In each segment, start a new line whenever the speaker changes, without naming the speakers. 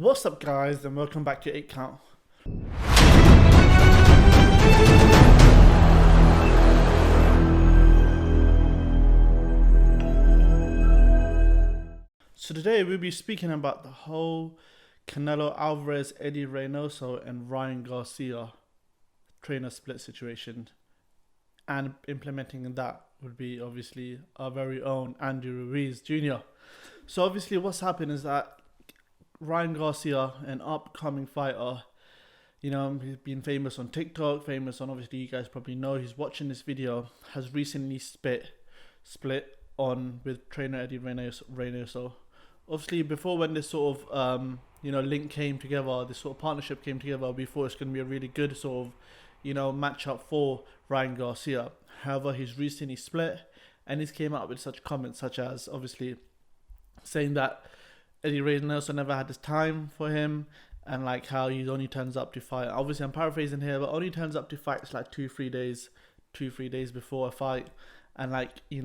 What's up, guys, and welcome back to 8 Count. So today we'll be speaking about the whole Canelo Alvarez, Eddy Reynoso and Ryan Garcia trainer split situation, and implementing that would be obviously our very own Andy Ruiz Jr. So obviously what's happened is that Ryan Garcia, an upcoming fighter, he's been famous on TikTok, famous on, obviously you guys probably know, he's watching this video, has recently split on with trainer Eddy Reynoso. Obviously before, when this sort of link came together, this sort of partnership came together, before it's going to be a really good sort of matchup for Ryan Garcia. However, he's recently split and he's came out with such comments such as obviously saying that Eddy Reynoso never had this time for him, and like how he only turns up to fight. Obviously I'm paraphrasing here, but only turns up to fights like 2-3 days before a fight, and he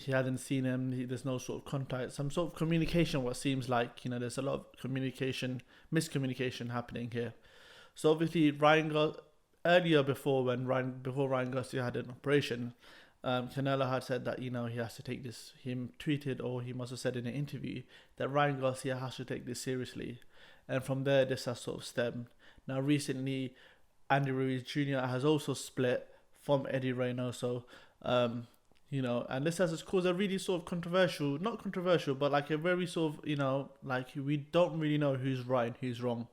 hadn't seen him, there's no sort of contact, some sort of communication, what seems like, there's a lot of miscommunication happening here. So obviously earlier before Ryan Garcia had an operation, Canelo had said that he has to take this. He tweeted, or he must have said in an interview, that Ryan Garcia has to take this seriously, and from there this has sort of stemmed. Now recently, Andy Ruiz Jr. has also split from Eddy Reynoso, and this has caused a really sort of not controversial, but like a very sort of we don't really know who's right and who's wrong.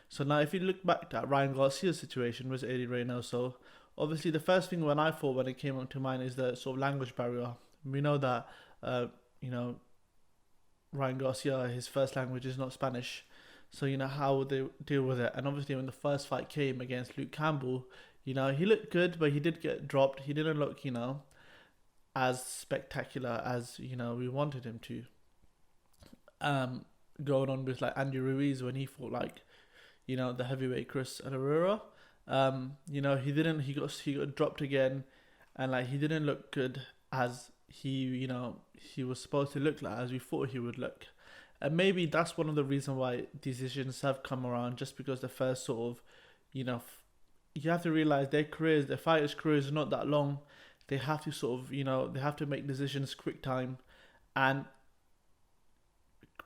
So now if you look back at Ryan Garcia's situation with Eddy Reynoso, obviously the first thing when I thought when it came up to mind is the sort of language barrier. We know that Ryan Garcia, his first language is not Spanish, so how would they deal with it? And obviously when the first fight came against Luke Campbell, he looked good, but he did get dropped. He didn't look as spectacular as we wanted him to. Going on with Andy Ruiz when he fought the heavyweight Chris Herrera, he got dropped again, and he didn't look good as he was supposed to look like, as we thought he would look. And maybe that's one of the reasons why decisions have come around, just because the first sort of you have to realize their fighters' careers are not that long. They have to sort of they have to make decisions quick time, and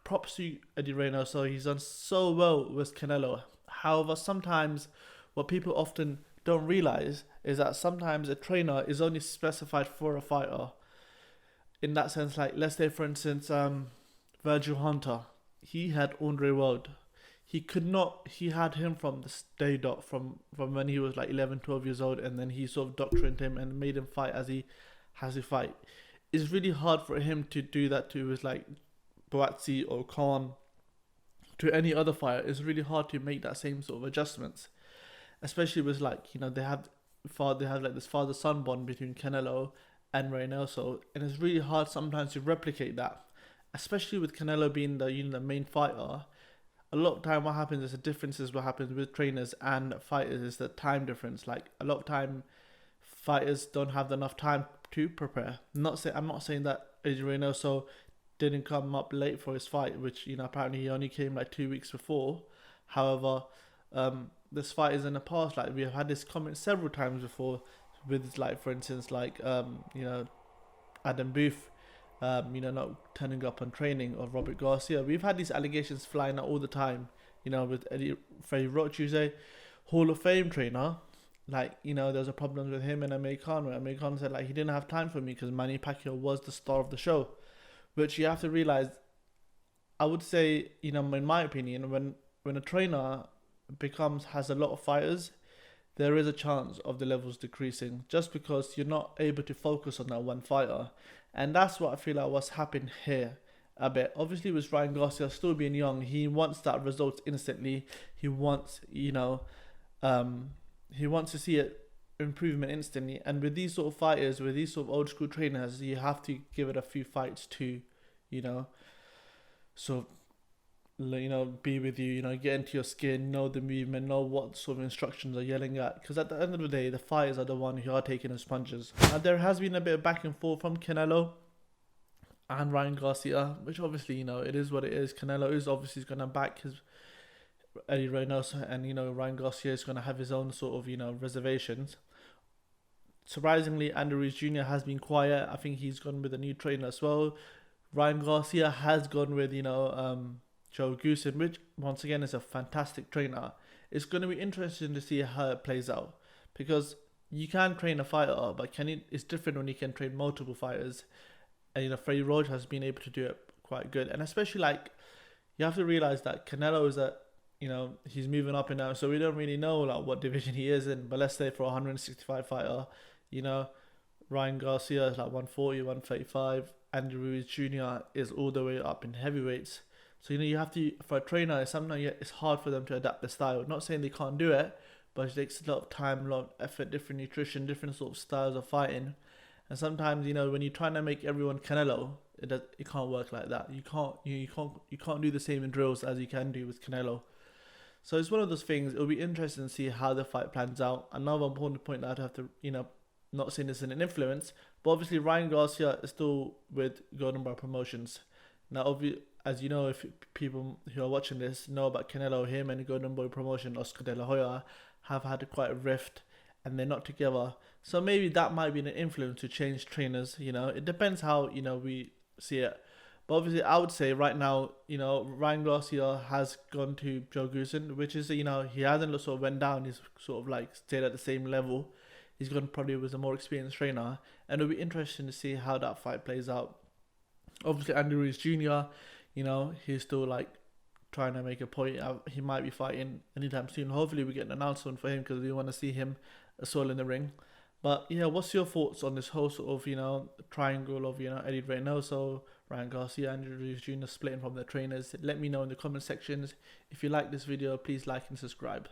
props to Eddy Reynoso, he's done so well with Canelo. However, sometimes what people often don't realize is that sometimes a trainer is only specified for a fighter. In that sense, let's say for instance, Virgil Hunter, he had Andre Ward. He had him from the day dot, from when he was 11, 12 years old, and then he sort of doctrined him and made him fight as he has to fight. It's really hard for him to do that to his Boatsi or Khan, to any other fighter. It's really hard to make that same sort of adjustments, especially with they have this father-son bond between Canelo and Reynoso, and it's really hard sometimes to replicate that, especially with Canelo being the main fighter. A lot of time what happens is the differences what happens with trainers and fighters is the time difference. A lot of time fighters don't have enough time to prepare. I'm not saying that Eddy Reynoso didn't come up late for his fight, which apparently he only came 2 weeks before. However, this fight is in the past. We have had this comment several times before with for instance Adam Booth not turning up on training, or Robert Garcia. We've had these allegations flying out all the time, with Freddie Roach, Hall of Fame trainer. There's a problem with him and Amir Khan, where Amir Khan said he didn't have time for me because Manny Pacquiao was the star of the show. Which you have to realize, I would say, in my opinion, when a trainer has a lot of fighters, there is a chance of the levels decreasing, just because you're not able to focus on that one fighter. And that's what I feel like what's happened here a bit. Obviously with Ryan Garcia still being young, he wants that result instantly. He wants, he wants to see it improvement instantly. And with these sort of fighters, with these sort of old school trainers, you have to give it a few fights to, be with you, get into your skin, know the movement, know what sort of instructions are yelling at. Because at the end of the day, the fighters are the ones who are taking the sponges. And there has been a bit of back and forth from Canelo and Ryan Garcia, which obviously, it is what it is. Canelo is obviously going to back Eddie Reynoso and Ryan Garcia is going to have his own sort of reservations. Surprisingly, Andy Ruiz Jr. has been quiet. I think he's gone with a new trainer as well. Ryan Garcia has gone with Joe Goosen, which once again is a fantastic trainer. It's going to be interesting to see how it plays out, because you can train a fighter, but it's different when you can train multiple fighters. And Freddie Roach has been able to do it quite good, and especially you have to realize that Canelo is he's moving up and down, so we don't really know what division he is in. But let's say for a 165 fighter, Ryan Garcia is 140, 135. Andy Ruiz Jr. is all the way up in heavyweights. So you have to, for a trainer, sometimes it's hard for them to adapt the style. Not saying they can't do it, but it takes a lot of time, a lot of effort, different nutrition, different sort of styles of fighting. And sometimes when you're trying to make everyone Canelo, it can't work like that. You can't do the same drills as you can do with Canelo. So it's one of those things. It'll be interesting to see how the fight plans out. Another important point that I'd have to not saying this is an influence, but obviously Ryan Garcia is still with Golden Boy Promotions. Now, as you know, if people who are watching this know about Canelo, him and Golden Boy Promotion, Oscar De La Hoya, have had quite a rift, and they're not together. So maybe that might be an influence to change trainers. It depends how we see it. But obviously, I would say right now, Ryan Garcia has gone to Joe Goosen, which is he hasn't sort of went down. He's sort of stayed at the same level. He's gone probably with a more experienced trainer, and it'll be interesting to see how that fight plays out. Obviously, Andy Ruiz Jr., he's still trying to make a point. He might be fighting anytime soon. Hopefully, we get an announcement for him, because we want to see him as well in the ring. But what's your thoughts on this whole sort of triangle of Eddie Reynoso, Ryan Garcia, and Andy Ruiz Jr. splitting from their trainers? Let me know in the comment sections. If you like this video, please like and subscribe.